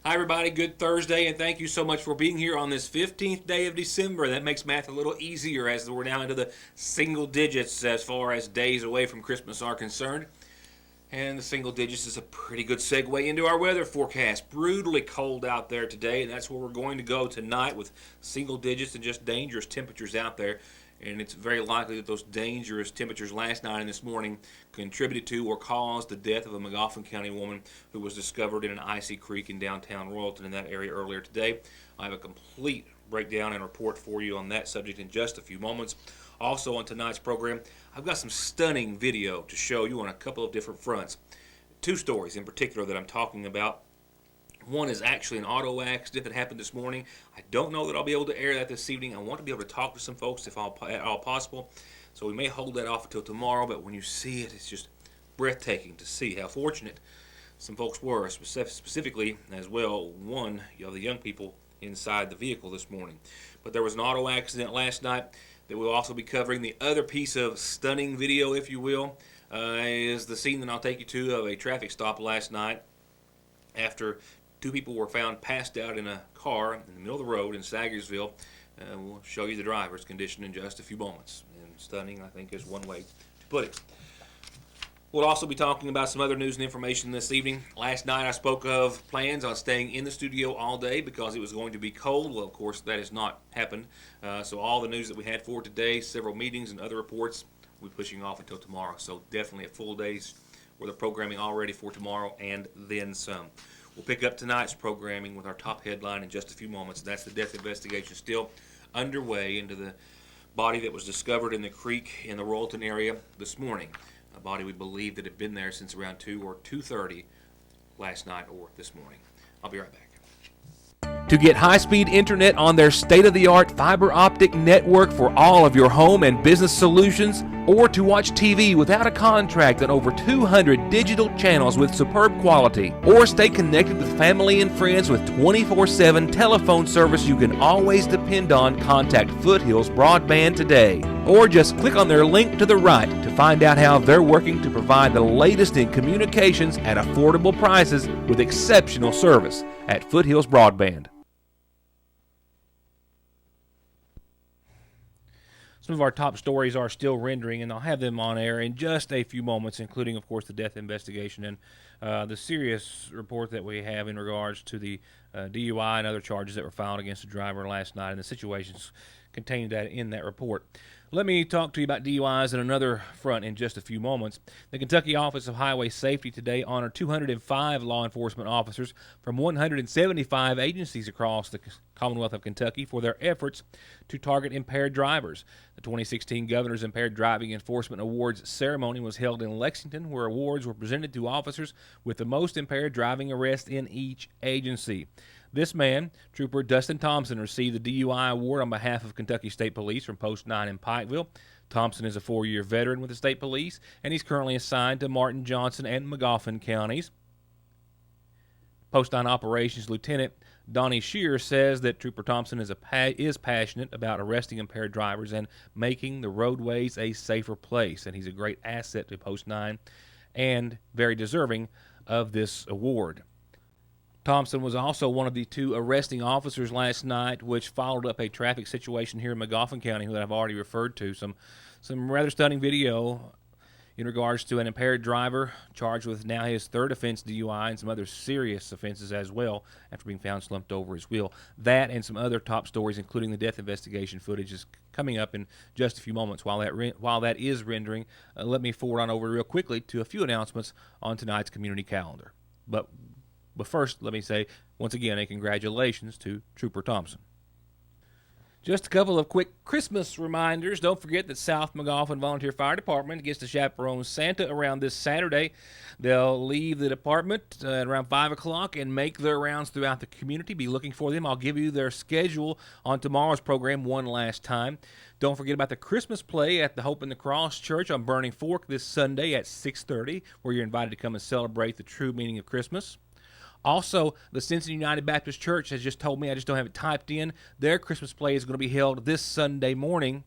Hi, everybody. Good Thursday, and thank you so much for being here on this 15th day of December. That makes math a little easier as we're now into the single digits as far as days away from Christmas are concerned. And the single digits is a pretty good segue into our weather forecast. Brutally cold out there today, and that's where we're going to go tonight with single digits and just dangerous temperatures out there. And it's very likely that those dangerous temperatures last night and this morning contributed to or caused the death of a Magoffin County woman who was discovered in an icy creek in downtown Royalton in that area earlier today. I have a complete breakdown and report for you on that subject in just a few moments. Also on tonight's program, I've got some stunning video to show you on a couple of different fronts. Two stories in particular that I'm talking about. One is actually an auto accident that happened this morning. I don't know that I'll be able to air that this evening. I want to be able to talk to some folks if at all possible. So we may hold that off until tomorrow, but when you see it, it's just breathtaking to see how fortunate some folks were, specifically as well, one of the young people inside the vehicle this morning. But there was an auto accident last night that we'll also be covering. The other piece of stunning video, if you will, is the scene that I'll take you to of a traffic stop last night after two people were found passed out in a car in the middle of the road in Saggersville. We'll show you the driver's condition in just a few moments. And stunning, I think, is one way to put it. We'll also be talking about some other news and information this evening. Last night I spoke of plans on staying in the studio all day because it was going to be cold. Well, of course, that has not happened. So all the news that we had for today, several meetings and other reports, we'll be pushing off until tomorrow. So definitely a full day's worth of programming already for tomorrow and then some. We'll pick up tonight's programming with our top headline in just a few moments. That's the death investigation still underway into the body that was discovered in the creek in the Royalton area this morning. A body we believe that had been there since around 2 or 2:30 last night or this morning. I'll be right back. To get high-speed internet on their state-of-the-art fiber optic network for all of your home and business solutions, or to watch TV without a contract on over 200 digital channels with superb quality, or stay connected with family and friends with 24/7 telephone service you can always depend on, contact Foothills Broadband today. Or just click on their link to the right to find out how they're working to provide the latest in communications at affordable prices with exceptional service at Foothills Broadband. Some of our top stories are still rendering, and I'll have them on air in just a few moments, including, of course, the death investigation and the serious report that we have in regards to the DUI and other charges that were filed against the driver last night and the situations contained in that report. Let me talk to you about DUIs in another front in just a few moments. The Kentucky Office of Highway Safety today honored 205 law enforcement officers from 175 agencies across the Commonwealth of Kentucky for their efforts to target impaired drivers. The 2016 Governor's Impaired Driving Enforcement Awards ceremony was held in Lexington, where awards were presented to officers with the most impaired driving arrests in each agency. This man, Trooper Dustin Thompson, received the DUI award on behalf of Kentucky State Police from Post 9 in Pikeville. Thompson is a 4-year veteran with the State Police, and he's currently assigned to Martin, Johnson, and Magoffin counties. Post 9 Operations Lieutenant Donnie Shear says that Trooper Thompson is passionate about arresting impaired drivers and making the roadways a safer place, and he's a great asset to Post 9 and very deserving of this award. Thompson was also one of the two arresting officers last night, which followed up a traffic situation here in Magoffin County that I've already referred to. Some rather stunning video in regards to an impaired driver charged with now his third offense, DUI, and some other serious offenses as well after being found slumped over his wheel. That and some other top stories, including the death investigation footage, is coming up in just a few moments. While that is rendering, let me forward on over real quickly to a few announcements on tonight's community calendar. But first, let me say, once again, a congratulations to Trooper Thompson. Just a couple of quick Christmas reminders. Don't forget that South Magoffin Volunteer Fire Department gets to chaperone Santa around this Saturday. They'll leave the department at around 5 o'clock and make their rounds throughout the community. Be looking for them. I'll give you their schedule on tomorrow's program one last time. Don't forget about the Christmas play at the Hope in the Cross Church on Burning Fork this Sunday at 6:30, where you're invited to come and celebrate the true meaning of Christmas. Also, the Cincinnati United Baptist Church has just told me, I just don't have it typed in, their Christmas play is going to be held this Sunday morning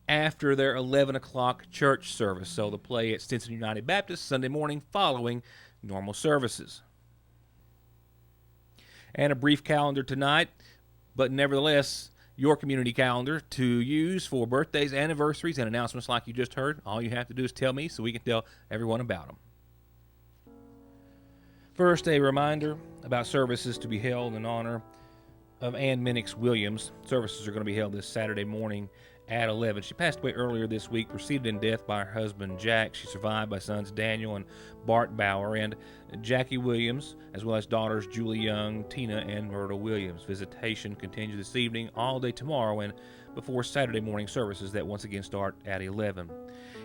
after their 11 o'clock church service. So the play at Cincinnati United Baptist Sunday morning following normal services. and a brief calendar tonight, but nevertheless, your community calendar to use for birthdays, anniversaries, and announcements like you just heard. All you have to do is tell me so we can tell everyone about them. First, a reminder about services to be held in honor of Ann Minix Williams. Services are going to be held this Saturday morning at 11. She passed away earlier this week, preceded in death by her husband Jack. She's survived by sons Daniel and Bart Bauer and Jackie Williams, as well as daughters Julie Young, Tina, and Myrtle Williams. Visitation continues this evening, all day tomorrow, and before Saturday morning services that once again start at 11.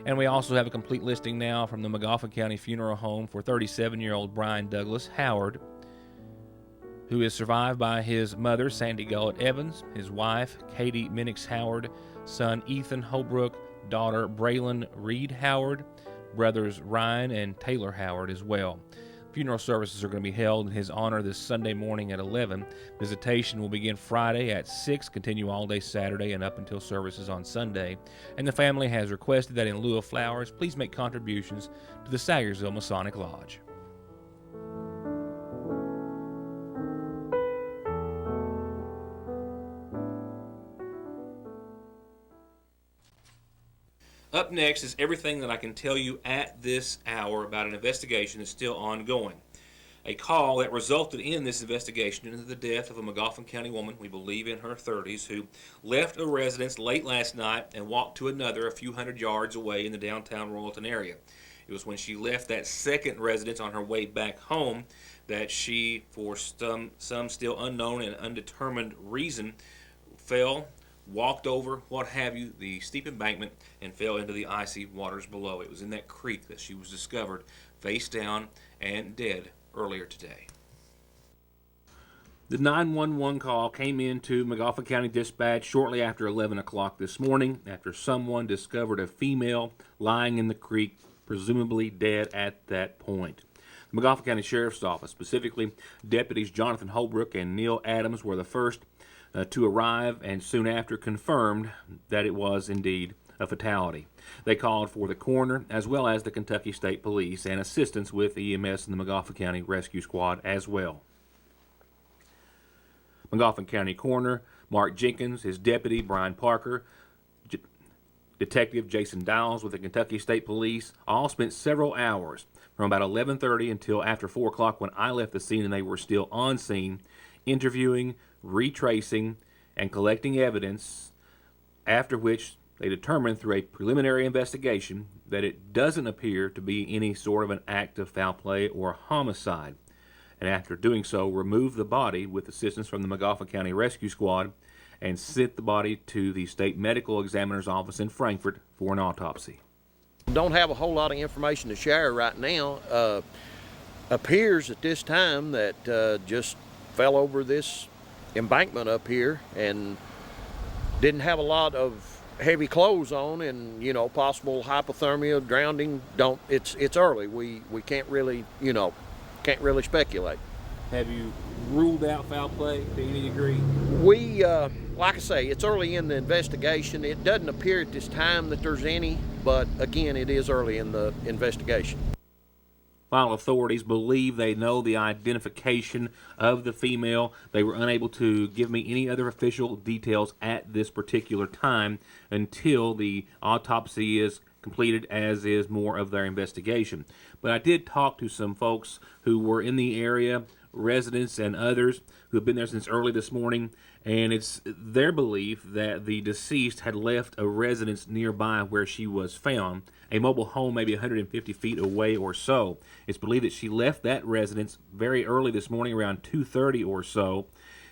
And we also have a complete listing now from the McGoffin County Funeral Home for 37-year-old Brian Douglas Howard, who is survived by his mother, Sandy Gullett Evans, his wife, Katie Minix Howard, son Ethan Holbrook, daughter Braylon Reed Howard, brothers Ryan and Taylor Howard as well. Funeral services are going to be held in his honor this Sunday morning at 11. Visitation will begin Friday at 6, continue all day Saturday and up until services on Sunday. And the family has requested that in lieu of flowers, please make contributions to the Sayersville Masonic Lodge. Up next is everything that I can tell you at this hour about an investigation that's still ongoing. A call that resulted in this investigation into the death of a McGoffin County woman, we believe in her 30s, who left a residence late last night and walked to another a few hundred yards away in the downtown Royalton area. It was when she left that second residence on her way back home that she, for some still unknown and undetermined reason, walked over, what have you, the steep embankment and fell into the icy waters below. It was in that creek that she was discovered face down and dead earlier today. The 911 call came into McGoffin County Dispatch shortly after 11 o'clock this morning after someone discovered a female lying in the creek, presumably dead at that point. The McGoffin County Sheriff's Office, specifically Deputies Jonathan Holbrook and Neil Adams, were the first to arrive and soon after confirmed that it was indeed a fatality. They called for the coroner as well as the Kentucky State Police and assistance with EMS and the McGoffin County Rescue Squad as well. McGoffin County Coroner Mark Jenkins, his deputy Brian Parker, Detective Jason Dowles with the Kentucky State Police all spent several hours from about 11:30 until after 4 o'clock when I left the scene and they were still on scene, interviewing, retracing, and collecting evidence, after which they determined through a preliminary investigation that it doesn't appear to be any sort of an act of foul play or homicide. And after doing so, removed the body with assistance from the McGoffin County Rescue Squad and sent the body to the State Medical Examiner's office in Frankfort for an autopsy. Don't have a whole lot of information to share right now. Appears at this time that just fell over this embankment up here and didn't have a lot of heavy clothes on, and possible hypothermia, drowning. It's early. We can't really speculate. Have you ruled out foul play to any degree? We like I say, it's early in the investigation. It doesn't appear at this time that there's any, but again, it is early in the investigation. While authorities believe they know the identification of the female, they were unable to give me any other official details at this particular time until the autopsy is completed, as is more of their investigation. But I did talk to some folks who were in the area, residents and others who have been there since early this morning, and it's their belief that the deceased had left a residence nearby where she was found, a mobile home maybe 150 feet away or so. It's believed that she left that residence very early this morning, around 2:30 or so,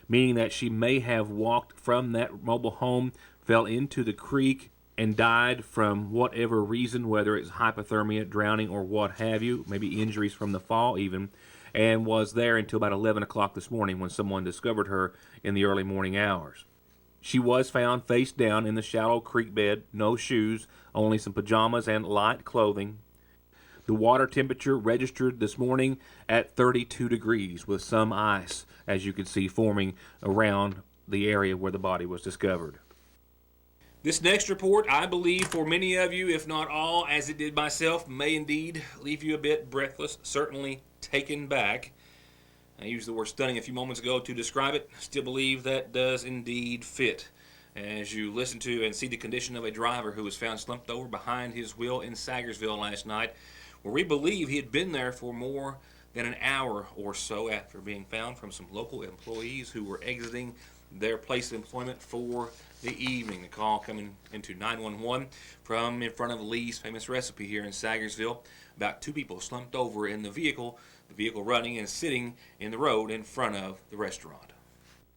meaning that she may have walked from that mobile home, fell into the creek, and died from whatever reason, whether it's hypothermia, drowning, or what have you, maybe injuries from the fall even, and was there until about 11 o'clock this morning when someone discovered her in the early morning hours. She was found face down in the shallow creek bed, no shoes, only some pajamas and light clothing. The water temperature registered this morning at 32 degrees with some ice, as you can see, forming around the area where the body was discovered. This next report, I believe for many of you, if not all, as it did myself, may indeed leave you a bit breathless, certainly taken back. I used the word stunning a few moments ago to describe it. Still believe that does indeed fit. As you listen to and see the condition of a driver who was found slumped over behind his wheel in Sagersville last night, where we believe he had been there for more than an hour or so after being found from some local employees who were exiting their place of employment for the evening. The call coming into 911 from in front of Lee's Famous Recipe here in Sagersville about 2 people slumped over in the vehicle running and sitting in the road in front of the restaurant.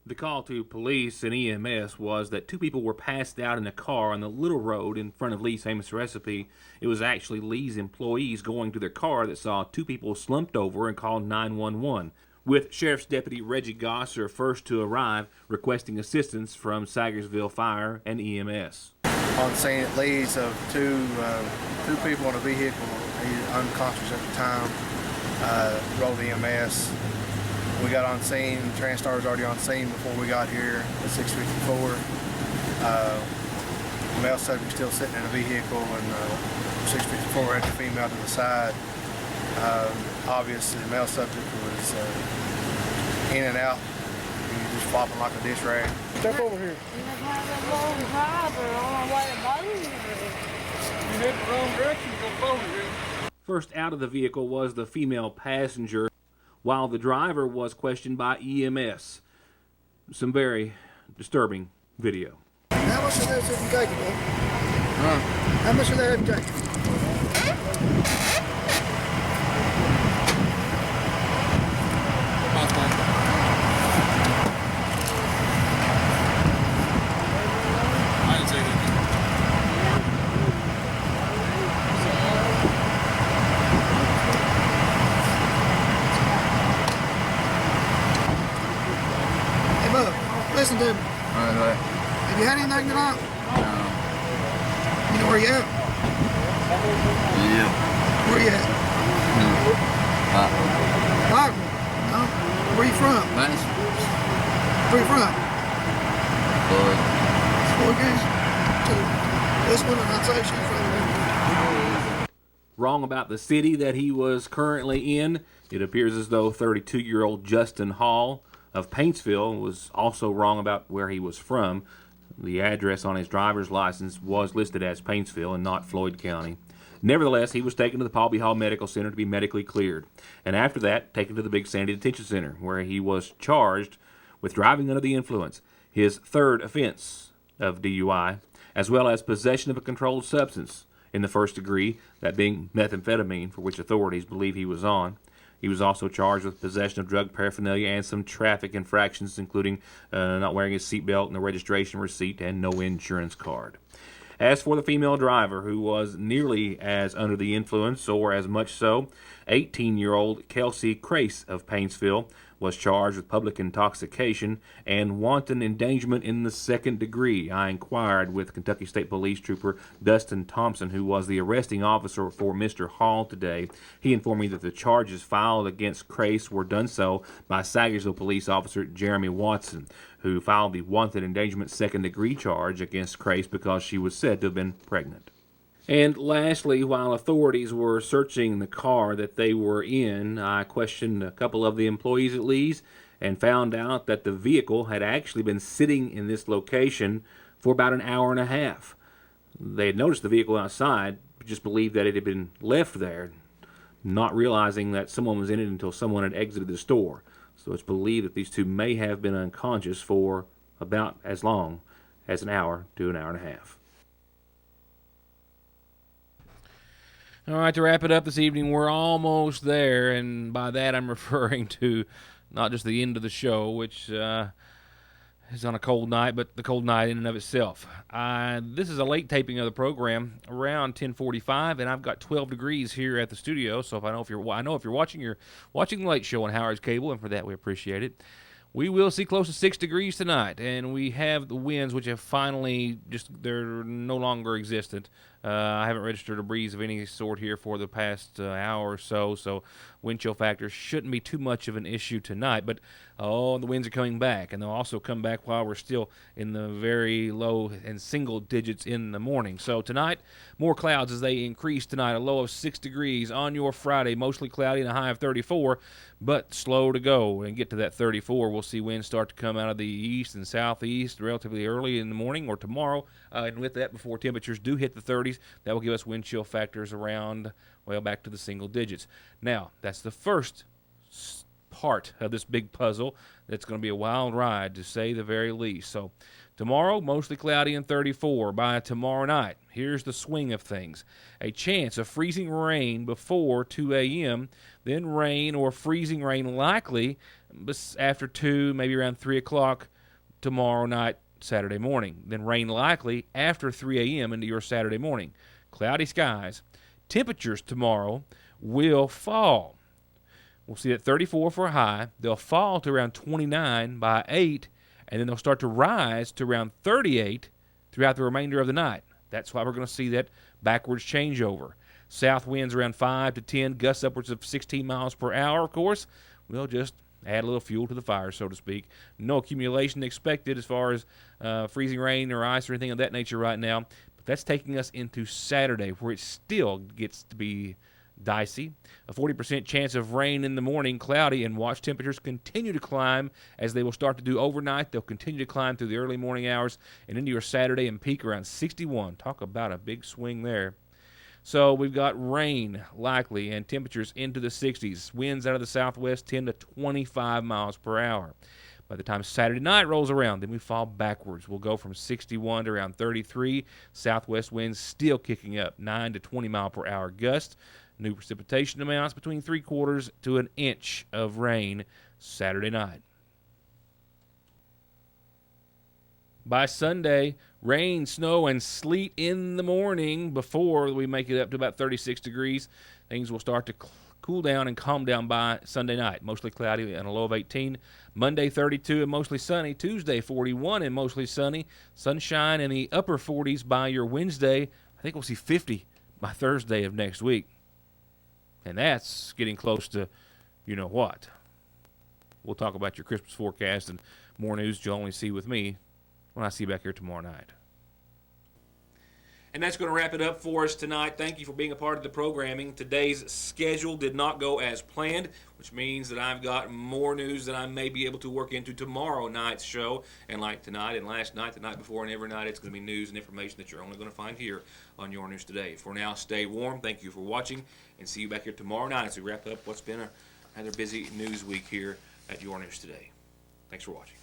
The call to police and EMS was that 2 people were passed out in a car on the little road in front of Lee's Famous Recipe. It was actually Lee's employees going to their car that saw 2 people slumped over and called 911, with Sheriff's Deputy Reggie Gosser first to arrive, requesting assistance from Sagersville Fire and EMS. On scene at Lee's of two people in a vehicle, unconscious at the time, rolled EMS. We got on scene, Transtar was already on scene before we got here at 6:54. Male subject still sitting in a vehicle, and 6:54 had the female to the side. Obviously, the male subject was in and out. He was just flopping like a dish rag. Step over here. You have a long driver on our way to Bowling Green. You head the wrong direction, go Bowling Green. First out of the vehicle was the female passenger, while the driver was questioned by EMS. Some very disturbing video. How much of that have you taken, man? How much of that have you taken? I didn't say that. Hey, Bub, listen to me. Have you had anything tonight? No. You know where you at? Yeah. Where you at? Lockwood. No? Where you from? Nice. Where you from? Floyd. Floyd Gaines? This one, and I'd say she's from Wrong about the city that he was currently in. It appears as though 32-year-old Justin Hall of Paintsville was also wrong about where he was from. The address on his driver's license was listed as Paintsville and not Floyd County. Nevertheless, he was taken to the Palby Hall Medical Center to be medically cleared, and after that, taken to the Big Sandy Detention Center, where he was charged with driving under the influence, his third offense of DUI, as well as possession of a controlled substance in the first degree, that being methamphetamine, for which authorities believe he was on. He was also charged with possession of drug paraphernalia and some traffic infractions, including not wearing his seatbelt, no registration receipt, and no insurance card. As for the female driver, who was nearly as under the influence, or as much so, 18-year-old Kelsey Crace of Paintsville was charged with public intoxication and wanton endangerment in the second degree. I inquired with Kentucky State Police Trooper Dustin Thompson, who was the arresting officer for Mr. Hall today. He informed me that the charges filed against Crace were done so by Sagersville Police Officer Jeremy Watson, who filed the wanton endangerment second degree charge against Crace because she was said to have been pregnant. And lastly, while authorities were searching the car that they were in, I questioned a couple of the employees at Lee's and found out that the vehicle had actually been sitting in this location for about an hour and a half. They had noticed the vehicle outside, but just believed that it had been left there, not realizing that someone was in it until someone had exited the store. So it's believed that these two may have been unconscious for about as long as an hour to an hour and a half. All right, to wrap it up this evening, we're almost there, and by that I'm referring to not just the end of the show, which is on a cold night, but the cold night in and of itself. This is a late taping of the program, around 10:45, and I've got 12 degrees here at the studio. So if I know if you're watching, you're watching the late show on Howard's Cable, and for that we appreciate it. We will see close to 6 degrees tonight, and we have the winds, which have finally they're no longer existent. I haven't registered a breeze of any sort here for the past hour or so, so wind chill factors shouldn't be too much of an issue tonight. But the winds are coming back, and they'll also come back while we're still in the very low and single digits in the morning. So tonight, more clouds as they increase tonight. A low of 6 degrees on your Friday, mostly cloudy and a high of 34, but slow to go and get to that 34. We'll see winds start to come out of the east and southeast relatively early in the morning or tomorrow, and with that, before temperatures do hit the 30s, that will give us wind chill factors around, well, back to the single digits. Now, that's the first part of this big puzzle. That's going to be a wild ride, to say the very least. So tomorrow, mostly cloudy and 34. By tomorrow night, here's the swing of things. A chance of freezing rain before 2 a.m., then rain or freezing rain likely after 2, maybe around 3 o'clock tomorrow night, Saturday morning. Then rain likely after 3 a.m. into your Saturday morning. Cloudy skies. Temperatures tomorrow will fall. We'll see at 34 for a high. They'll fall to around 29 by 8, and then they'll start to rise to around 38 throughout the remainder of the night. That's why we're going to see that backwards changeover. South winds around 5 to 10, gusts upwards of 16 miles per hour, of course. We'll just add a little fuel to the fire, so to speak. No accumulation expected as far as freezing rain or ice or anything of that nature right now. But that's taking us into Saturday, where it still gets to be dicey. A 40% chance of rain in the morning, cloudy, and watch temperatures continue to climb as they will start to do overnight. They'll continue to climb through the early morning hours and into your Saturday and peak around 61. Talk about a big swing there. So we've got rain likely and temperatures into the 60s. Winds out of the southwest 10 to 25 miles per hour. By the time Saturday night rolls around, then we fall backwards. We'll go from 61 to around 33. Southwest winds still kicking up, 9 to 20 mile per hour gusts. New precipitation amounts between 3/4 to an inch of rain Saturday night. By Sunday, rain, snow, and sleet in the morning before we make it up to about 36 degrees. Things will start to cool down and calm down by Sunday night. Mostly cloudy and a low of 18. Monday, 32 and mostly sunny. Tuesday, 41 and mostly sunny. Sunshine in the upper 40s by your Wednesday. I think we'll see 50 by Thursday of next week. And that's getting close to you know what. We'll talk about your Christmas forecast and more news you'll only see with me when I see you back here tomorrow night. And that's going to wrap it up for us tonight. Thank you for being a part of the programming. Today's schedule did not go as planned, which means that I've got more news that I may be able to work into tomorrow night's show. And like tonight and last night, the night before, and every night, it's going to be news and information that you're only going to find here on Your News Today. For now, stay warm. Thank you for watching, and see you back here tomorrow night as we wrap up what's been another busy news week here at Your News Today. Thanks for watching.